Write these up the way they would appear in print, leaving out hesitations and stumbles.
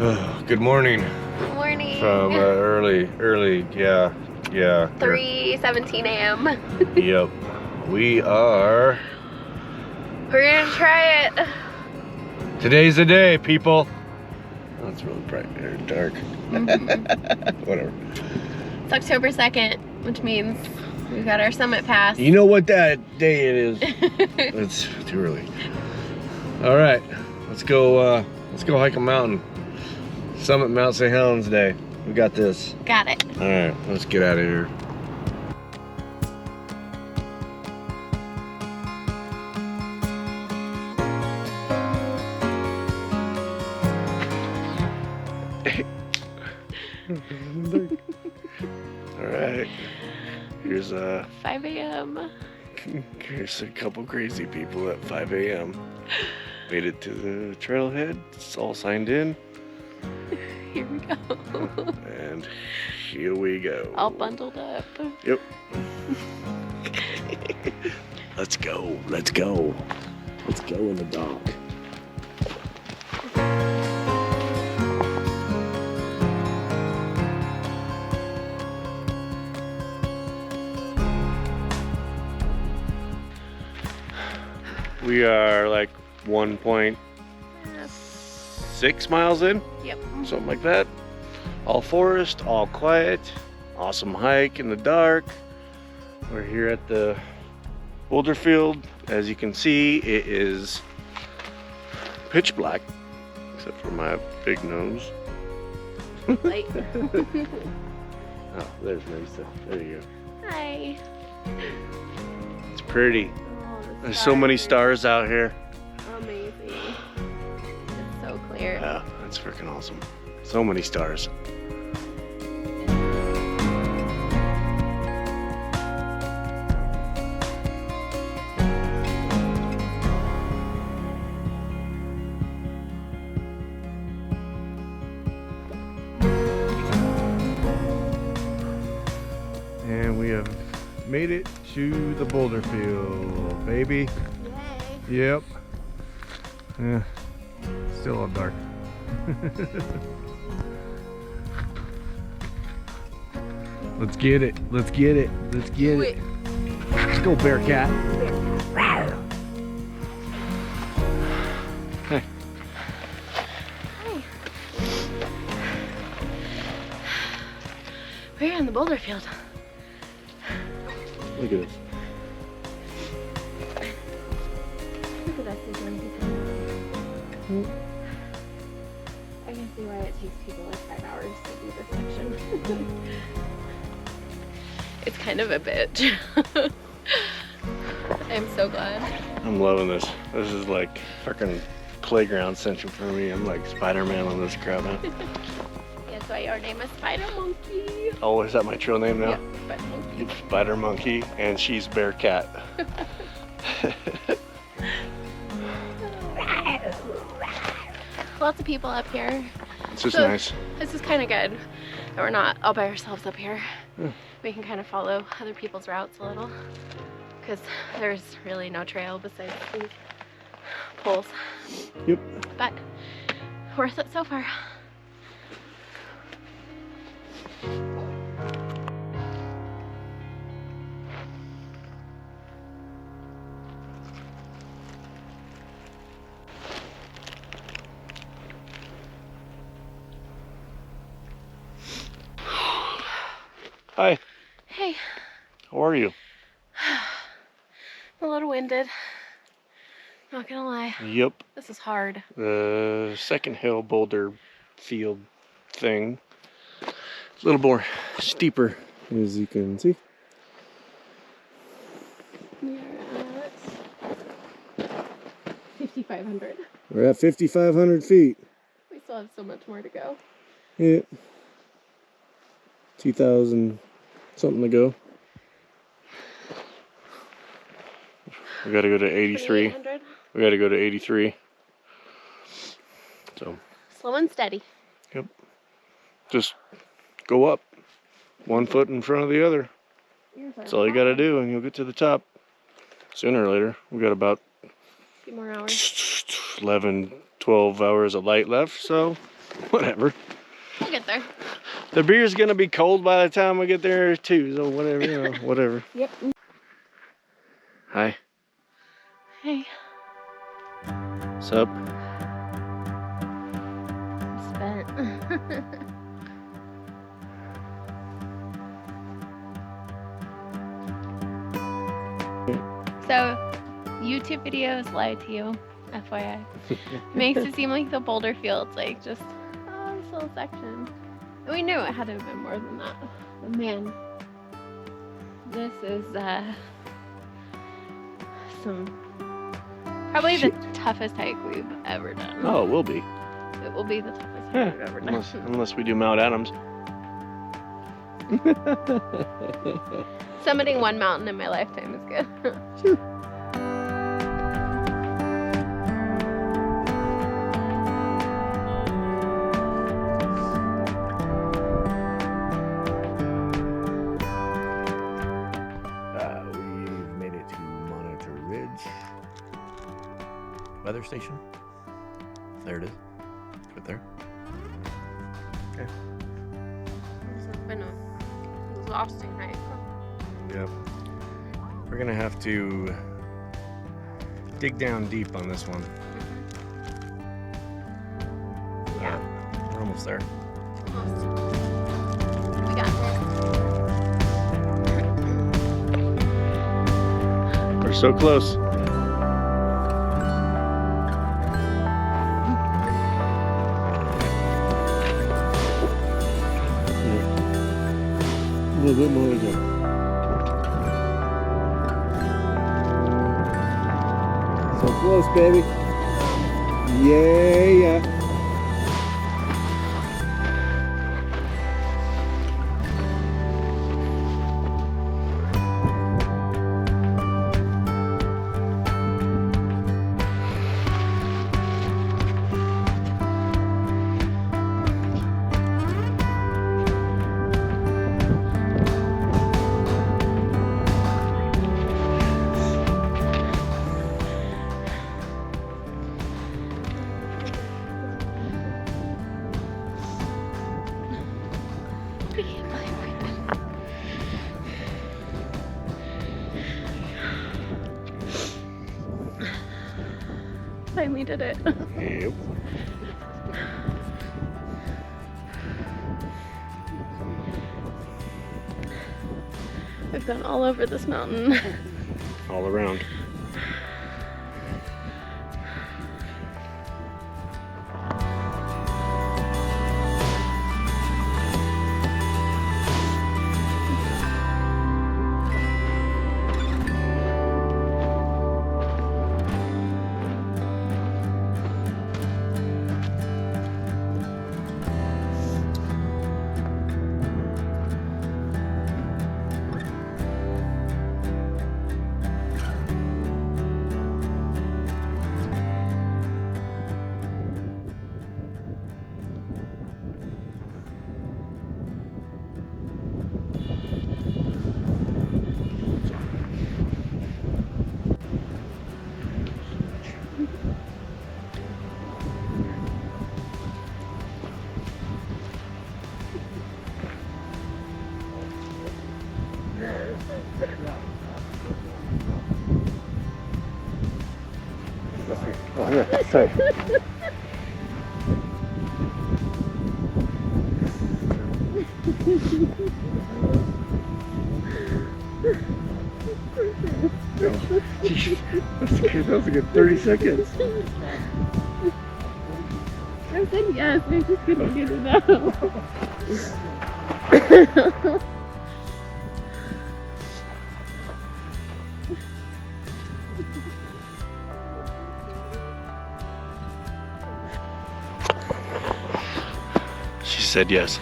Good morning. Good morning. From early, yeah. 3:17 a.m. Yep. We're gonna try it. Today's the day, people. Oh, it's really bright or dark. Whatever. It's October 2nd, which means we've got our summit pass. You know what that day it is? It's too early. All right, let's go hike a mountain. Summit Mount St. Helens Day. We got this. Got it. All right, let's get out of here. All right, here's 5 a.m. Here's a couple crazy people at 5 a.m. Made it to the trailhead. It's all signed in. Here we go. And here we go. All bundled up. Yep. Let's go. Let's go. Let's go in the dark. We are like 1.6 miles in. Yep. Something like that. All forest, all quiet. Awesome hike in the dark. We're here at the boulder field. As you can see, it is pitch black, except for my big nose. Light. Oh, there's Marisa. There you go. Hi. It's pretty. Oh, There's so many stars out here. Amazing. It's so clear. Yeah, that's freaking awesome. So many stars. And we have made it to the boulder field, baby. Yay. Yep. Yeah. Still all dark. Let's get it. Let's get it. Let's get it. Let's go, Bearcat. Hey. Hi. We're in the boulder field. Look at this. Look at us. I can see why it takes people like 5 hours to do this section. It's kind of a bitch. I'm so glad. I'm loving this. This is like freaking playground central for me. I'm like Spider-Man on this crap now. That's why your name is Spider Monkey. Oh, is that my trail name now? Yep, Spider Monkey. Spider Monkey, and she's Bearcat. Lots of people up here. It's just So, nice. This is kind of good that we're not all by ourselves up here. Yeah. We can kind of follow other people's routes a little because there's really no trail besides these poles. Yep. But worth it so far. Hi. Hey, How are you? I'm a little winded. Not gonna lie. Yep. This is hard. The second hill boulder field thing. A little more steeper, as you can see. We are at 5,500. We're at 5,500 feet. We still have so much more to go. Yeah. 2,000 something to go. We gotta go to 83. 2,800. We gotta go to 83. So. Slow and steady. Yep. Just go up. 1 foot in front of the other. That's all you gotta do, and you'll get to the top. Sooner or later. We got about few more hours. 11, 12 hours of light left, so Whatever. We'll get there. The beer's gonna be cold by the time we get there too, so whatever, you know, whatever. Yep. Hi. Hey. What's up? Spent. So, YouTube videos lie to you, FYI. Makes it seem like the boulder field's like just this little section. We knew it had to have been more than that. But man, this is probably the toughest hike we've ever done. Oh, it will be. It will be the toughest hike we've ever done. Unless we do Mount Adams. Summiting one mountain in my lifetime is good. We've made it to Monitor Ridge weather station. There it is. Right there. Okay. It's been a exhausting hike. Yep. We're gonna have to dig down deep on this one. Yeah. We're almost there. Almost. We got this. We're so close. A little bit more to go. So close, baby. Yeah. Finally did it. Yep. I've gone all over this mountain. All around. Oh, yeah, sorry. That was a good 30 seconds. I said yes, I just couldn't get it out. She said yes.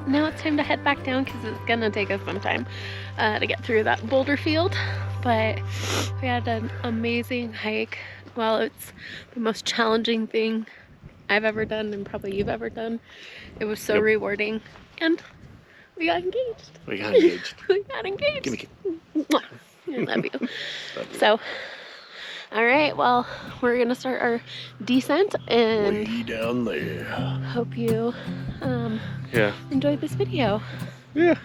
now it's time to head back down because it's gonna take us some time to get through that boulder field. But we had an amazing hike. Well, it's the most challenging thing I've ever done and probably you've ever done. It was so rewarding, and we got engaged. We got engaged. We got engaged. Give me a kiss. Mwah. I love you. Love you. So, all right, well, we're gonna start our descent, and Way down there. hope you enjoyed this video. Yeah.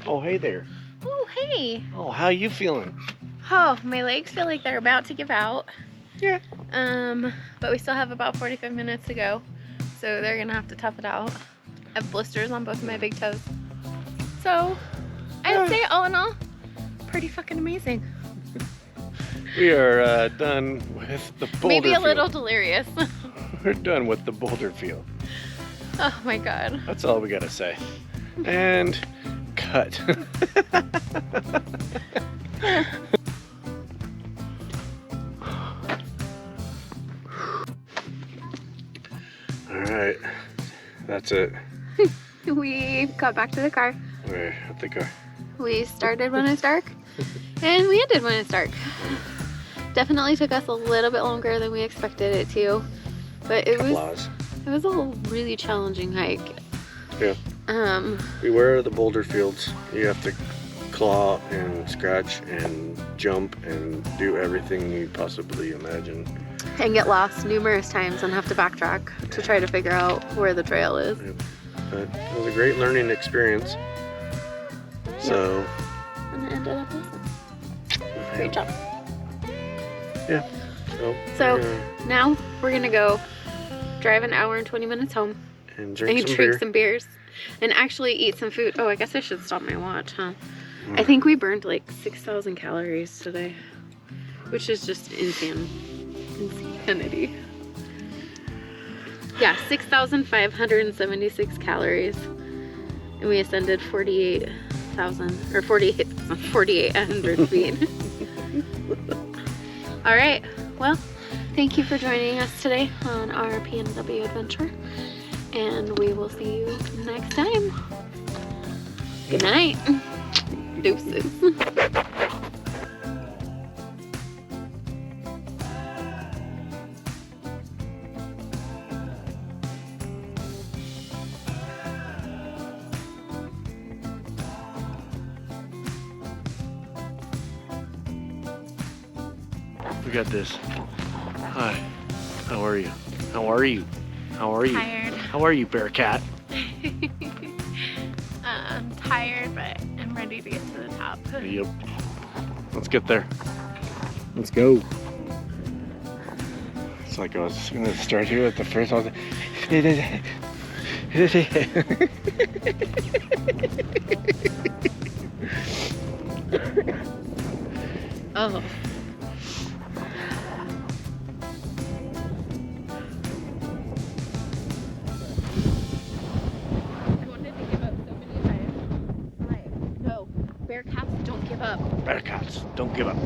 Oh, hey there. Oh, hey. Oh, how you feeling? Oh, my legs feel like they're about to give out. Yeah. But we still have about 45 minutes to go, so they're gonna have to tough it out. I have blisters on both of my big toes. So, I'd say all in all, pretty fucking amazing. We are done with the boulder Maybe a field. little delirious. We're done with the boulder field. Oh my god. That's all we gotta say. And cut. Alright, that's it. We got back to the car. We're at the car. We started when it's dark, and we ended when it's dark. Definitely took us a little bit longer than we expected it to, but it was a really challenging hike. Yeah. Beware of the boulder fields. You have to claw and scratch and jump and do everything you possibly imagine. And get lost numerous times and have to backtrack to try to figure out where the trail is. Yep. But it was a great learning experience. So. And it ended up awesome. Great job. Yeah. So now we're gonna go drive an hour and 20 minutes home and drink and some drink beer. some beers and actually eat some food. Oh, I guess I should stop my watch, huh? I think we burned like 6,000 calories today, which is just insanity. Yeah, 6,576 calories, and we ascended 4,800 feet. All right, well, thank you for joining us today on our PNW adventure, and we will see you next time. Good night. Deuces. We got this. Hi. How are you? How are you? How are you? Tired. How are you, bear cat? I'm tired, but I'm ready to get to the top. Yep. Let's get there. Let's go. It's like I was gonna start here at the first. I was like, oh. Bear cats don't give up. Bear cats, don't give up.